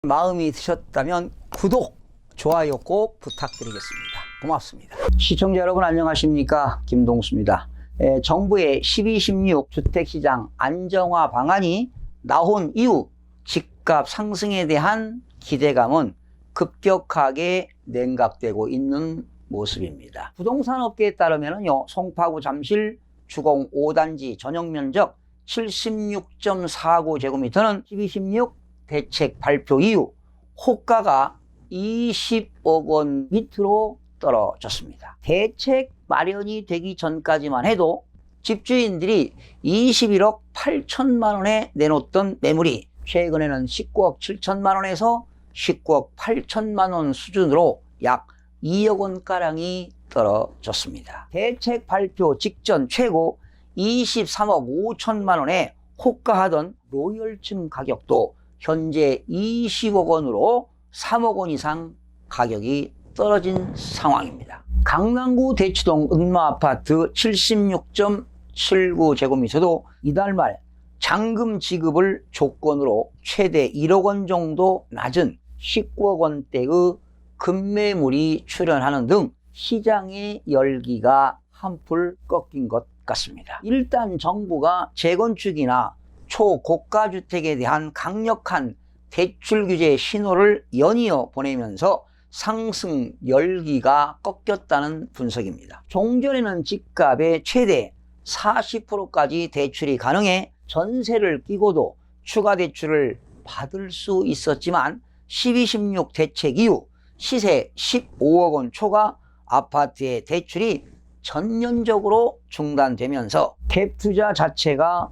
마음이 드셨다면 구독, 좋아요 꼭 부탁드리겠습니다. 고맙습니다. 시청자 여러분 안녕하십니까? 김동수입니다. 정부의 12.16 주택시장 안정화 방안이 나온 이후 집값 상승에 대한 기대감은 급격하게 냉각되고 있는 모습입니다. 부동산 업계에 따르면요, 송파구 잠실 주공 5단지 전용면적 76.49제곱미터는 12.16 대책 발표 이후 호가가 20억 원 밑으로 떨어졌습니다. 대책 마련이 되기 전까지만 해도 집주인들이 21억 8천만 원에 내놓던 매물이 최근에는 19억 7천만 원에서 19억 8천만 원 수준으로 약 2억 원가량이 떨어졌습니다. 대책 발표 직전 최고 23억 5천만 원에 호가하던 로열층 가격도 현재 20억 원으로 3억 원 이상 가격이 떨어진 상황입니다. 강남구 대치동 은마아파트 76.79제곱미터도 이달 말 잔금 지급을 조건으로 최대 1억 원 정도 낮은 19억 원대의 급매물이 출현하는 등 시장의 열기가 한풀 꺾인 것 같습니다. 일단 정부가 재건축이나 초고가 주택에 대한 강력한 대출 규제 신호를 연이어 보내면서 상승 열기가 꺾였다는 분석입니다. 종전에는 집값의 최대 40%까지 대출이 가능해 전세를 끼고도 추가 대출을 받을 수 있었지만 12.16 대책 이후 시세 15억 원 초과 아파트의 대출이 전면적으로 중단되면서 갭 투자 자체가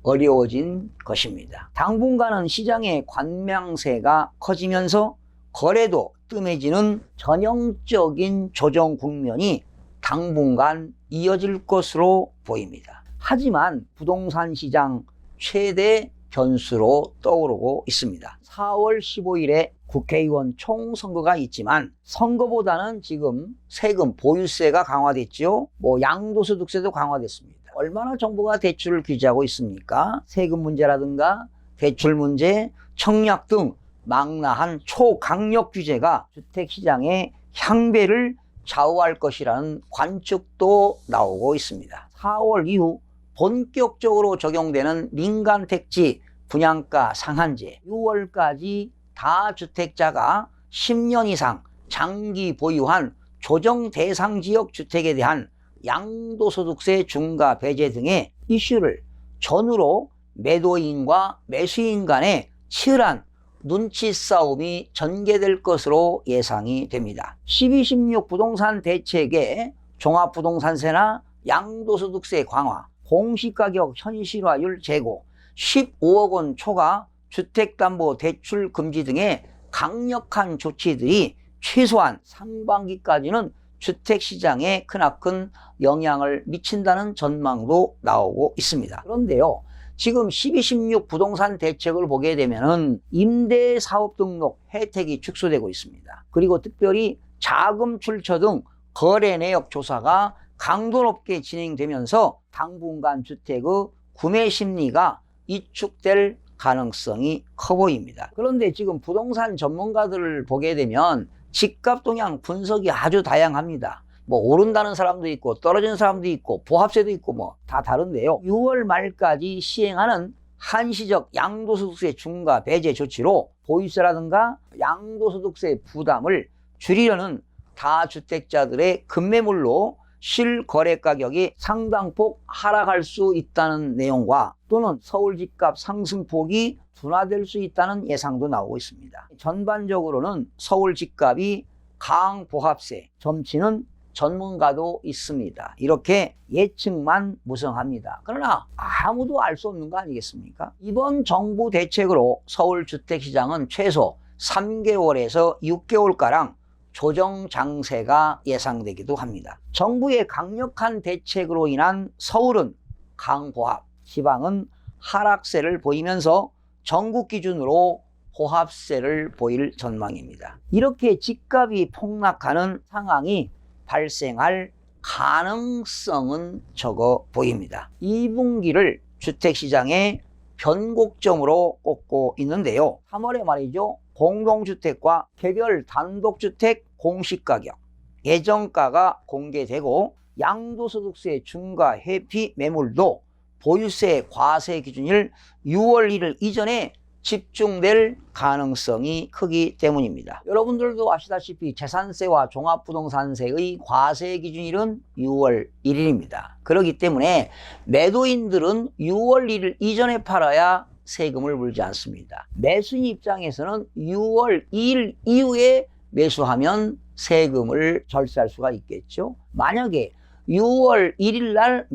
어려워진 것입니다. 당분간은 시장의 관망세가 커지면서 거래도 뜸해지는 전형적인 조정 국면이 당분간 이어질 것으로 보입니다. 하지만 부동산 시장 최대 변수로 떠오르고 있습니다. 4월 15일에 국회의원 총선거가 있지만 선거보다는 지금 세금 보유세가 강화됐죠. 양도소득세도 강화됐습니다. 얼마나 정부가 대출을 규제하고 있습니까? 세금 문제라든가 대출 문제, 청약 등 망라한 초강력 규제가 주택시장의 향배를 좌우할 것이라는 관측도 나오고 있습니다. 4월 이후 본격적으로 적용되는 민간택지 분양가 상한제, 6월까지 다주택자가 10년 이상 장기 보유한 조정 대상 지역 주택에 대한 양도소득세 중과 배제 등의 이슈를 전후로 매도인과 매수인 간의 치열한 눈치 싸움이 전개될 것으로 예상이 됩니다. 12.16 부동산 대책의 종합부동산세나 양도소득세 강화, 공시가격 현실화율 제고, 15억 원 초과 주택담보대출 금지 등의 강력한 조치들이 최소한 상반기까지는 주택시장에 크나큰 영향을 미친다는 전망도 나오고 있습니다. 그런데요, 지금 12.16 부동산 대책을 보게 되면은 임대사업등록 혜택이 축소되고 있습니다. 그리고 특별히 자금 출처 등 거래 내역 조사가 강도 높게 진행되면서 당분간 주택의 구매 심리가 위축될 가능성이 커 보입니다. 그런데 지금 부동산 전문가들을 보게 되면 집값 동향 분석이 아주 다양합니다. 오른다는 사람도 있고 떨어지는 사람도 있고 보합세도 있고 다 다른데요. 6월 말까지 시행하는 한시적 양도소득세 중과 배제 조치로 보유세라든가 양도소득세 부담을 줄이려는 다주택자들의 급매물로 실거래 가격이 상당폭 하락할 수 있다는 내용과 또는 서울 집값 상승폭이 둔화될 수 있다는 예상도 나오고 있습니다. 전반적으로는 서울 집값이 강보합세 점치는 전문가도 있습니다. 이렇게 예측만 무성합니다. 그러나 아무도 알 수 없는 거 아니겠습니까? 이번 정부 대책으로 서울 주택시장은 최소 3개월에서 6개월가량 조정 장세가 예상되기도 합니다. 정부의 강력한 대책으로 인한 서울은 강보합, 지방은 하락세를 보이면서 전국 기준으로 보합세를 보일 전망입니다. 이렇게 집값이 폭락하는 상황이 발생할 가능성은 적어 보입니다. 2분기를 주택시장의 변곡점으로 꼽고 있는데요. 3월에 말이죠, 공동주택과 개별 단독주택 공시가격, 예정가가 공개되고 양도소득세 중과 회피 매물도 보유세 과세 기준일 6월 1일 이전에 집중될 가능성이 크기 때문입니다. 여러분들도 아시다시피 재산세와 종합부동산세의 과세 기준일은 6월 1일입니다. 그렇기 때문에 매도인들은 6월 1일 이전에 팔아야 세금을 물지 않습니다. 매수인 입장에서는 6월 2일 이후에 매수하면 세금을 절세할 수가 있겠죠. 만약에 6월 1일 날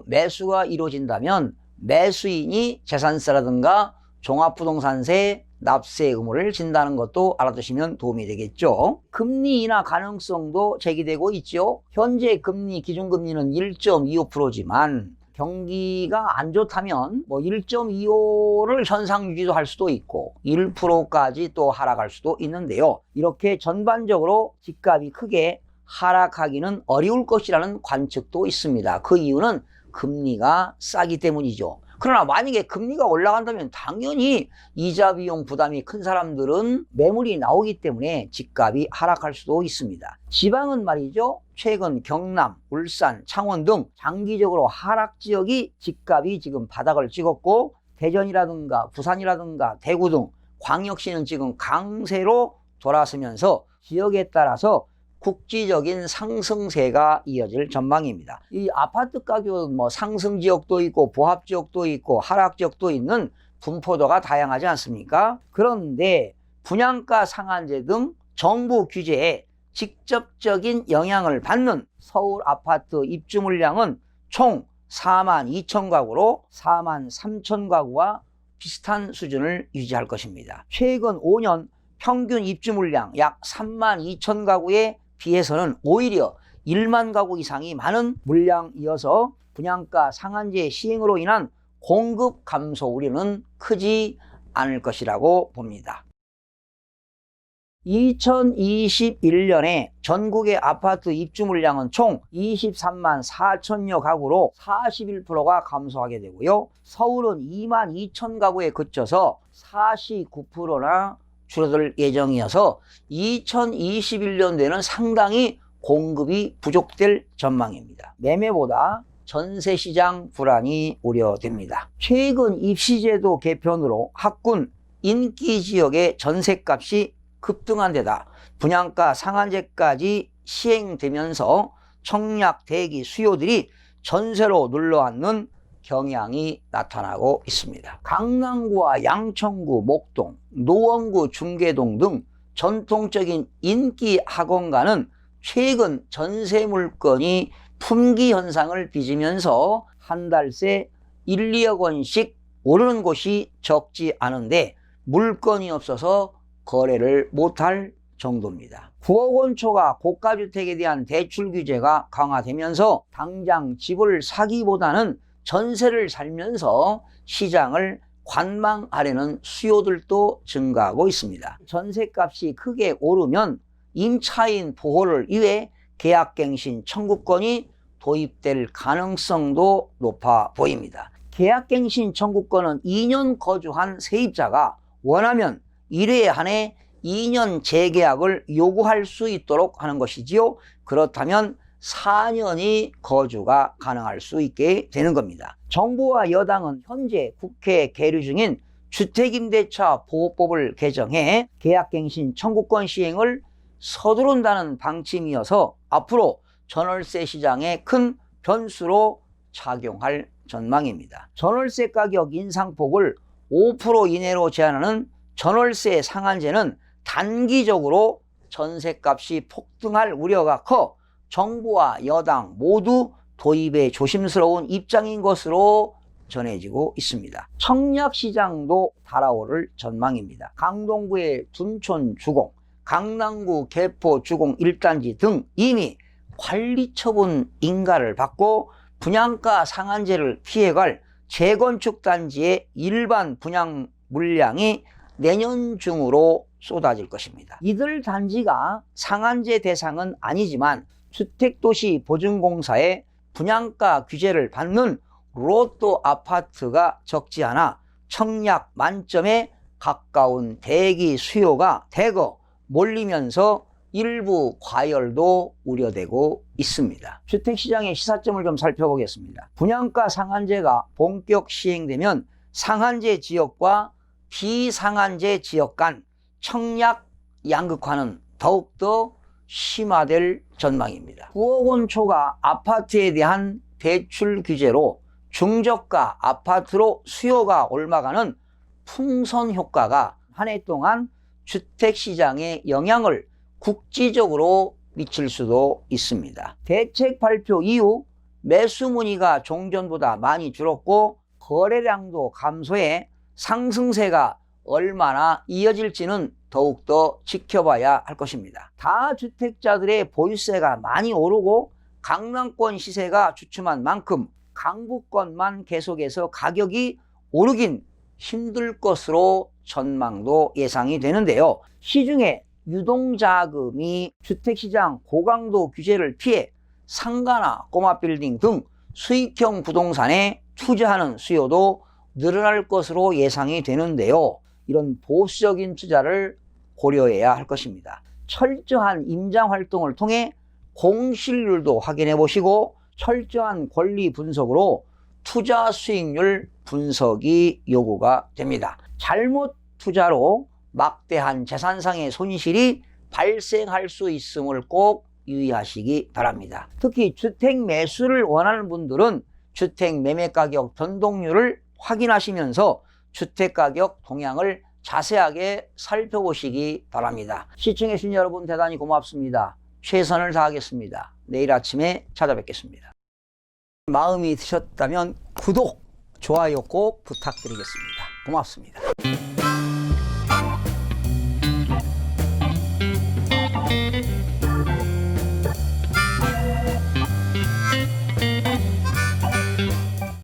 매수가 이루어진다면 매수인이 재산세라든가 종합부동산세, 납세 의무를 진다는 것도 알아두시면 도움이 되겠죠. 금리 인하 가능성도 제기되고 있죠. 현재 금리, 기준금리는 1.25%지만 경기가 안 좋다면 1.25를 현상 유지도 할 수도 있고 1%까지 또 하락할 수도 있는데요. 이렇게 전반적으로 집값이 크게 하락하기는 어려울 것이라는 관측도 있습니다. 그 이유는 금리가 싸기 때문이죠. 그러나 만약에 금리가 올라간다면 당연히 이자 비용 부담이 큰 사람들은 매물이 나오기 때문에 집값이 하락할 수도 있습니다. 지방은 말이죠. 최근 경남, 울산, 창원 등 장기적으로 하락 지역이 집값이 지금 바닥을 찍었고 대전이라든가 부산이라든가 대구 등 광역시는 지금 강세로 돌아서면서 지역에 따라서 국지적인 상승세가 이어질 전망입니다. 이 아파트 가격은 상승 지역도 있고 보합 지역도 있고 하락 지역도 있는 분포도가 다양하지 않습니까? 그런데 분양가 상한제 등 정부 규제에 직접적인 영향을 받는 서울 아파트 입주 물량은 총 42,000가구로 43,000가구와 비슷한 수준을 유지할 것입니다. 최근 5년 평균 입주 물량 약 32,000가구에 비해서는 오히려 1만 가구 이상이 많은 물량이어서 분양가 상한제 시행으로 인한 공급 감소 우려는 크지 않을 것이라고 봅니다. 2021년에 전국의 아파트 입주 물량은 총 23만 4천여 가구로 41%가 감소하게 되고요. 서울은 2만 2천 가구에 그쳐서 49%나 줄어들 예정이어서 2021년도에는 상당히 공급이 부족될 전망입니다. 매매보다 전세시장 불안이 우려됩니다. 최근 입시제도 개편으로 학군 인기지역의 전세값이 급등한 데다 분양가 상한제까지 시행되면서 청약 대기 수요들이 전세로 눌러앉는 경향이 나타나고 있습니다. 강남구와 양천구, 목동, 노원구, 중계동 등 전통적인 인기 학원가는 최근 전세 물건이 품귀 현상을 빚으면서 한 달 새 1, 2억 원씩 오르는 곳이 적지 않은데 물건이 없어서 거래를 못할 정도입니다. 9억 원 초과 고가주택에 대한 대출 규제가 강화되면서 당장 집을 사기보다는 전세를 살면서 시장을 관망하려는 수요들도 증가하고 있습니다. 전세값이 크게 오르면 임차인 보호를 위해 계약갱신 청구권이 도입될 가능성도 높아 보입니다. 계약갱신 청구권은 2년 거주한 세입자가 원하면 1회에 한해 2년 재계약을 요구할 수 있도록 하는 것이지요. 그렇다면 4년이 거주가 가능할 수 있게 되는 겁니다. 정부와 여당은 현재 국회에 계류 중인 주택임대차 보호법을 개정해 계약갱신 청구권 시행을 서두른다는 방침이어서 앞으로 전월세 시장에 큰 변수로 작용할 전망입니다. 전월세 가격 인상폭을 5% 이내로 제한하는 전월세 상한제는 단기적으로 전세값이 폭등할 우려가 커 정부와 여당 모두 도입에 조심스러운 입장인 것으로 전해지고 있습니다. 청약시장도 달아오를 전망입니다. 강동구의 둔촌 주공, 강남구 개포 주공 1단지 등 이미 관리처분 인가를 받고 분양가 상한제를 피해갈 재건축 단지의 일반 분양 물량이 내년 중으로 쏟아질 것입니다. 이들 단지가 상한제 대상은 아니지만 주택도시보증공사의 분양가 규제를 받는 로또 아파트가 적지 않아 청약 만점에 가까운 대기 수요가 대거 몰리면서 일부 과열도 우려되고 있습니다. 주택시장의 시사점을 좀 살펴보겠습니다. 분양가 상한제가 본격 시행되면 상한제 지역과 비상한제 지역 간 청약 양극화는 더욱더 심화될 전망입니다. 9억 원 초과 아파트에 대한 대출 규제로 중저가 아파트로 수요가 올라가는 풍선 효과가 한 해 동안 주택시장에 영향을 국지적으로 미칠 수도 있습니다. 대책 발표 이후 매수 문의가 종전보다 많이 줄었고 거래량도 감소해 상승세가 얼마나 이어질지는 더욱더 지켜봐야 할 것입니다. 다주택자들의 보유세가 많이 오르고 강남권 시세가 주춤한 만큼 강북권만 계속해서 가격이 오르긴 힘들 것으로 전망도 예상이 되는데요. 시중에 유동자금이 주택시장 고강도 규제를 피해 상가나 꼬마빌딩 등 수익형 부동산에 투자하는 수요도 늘어날 것으로 예상이 되는데요. 이런 보수적인 투자를 고려해야 할 것입니다. 철저한 임장활동을 통해 공실률도 확인해 보시고 철저한 권리 분석으로 투자 수익률 분석이 요구가 됩니다. 잘못 투자로 막대한 재산상의 손실이 발생할 수 있음을 꼭 유의하시기 바랍니다. 특히 주택 매수를 원하는 분들은 주택 매매가격 변동률을 확인하시면서 주택가격 동향을 자세하게 살펴보시기 바랍니다. 시청해주신 여러분 대단히 고맙습니다. 최선을 다하겠습니다. 내일 아침에 찾아뵙겠습니다. 마음이 드셨다면 구독, 좋아요 꼭 부탁드리겠습니다. 고맙습니다.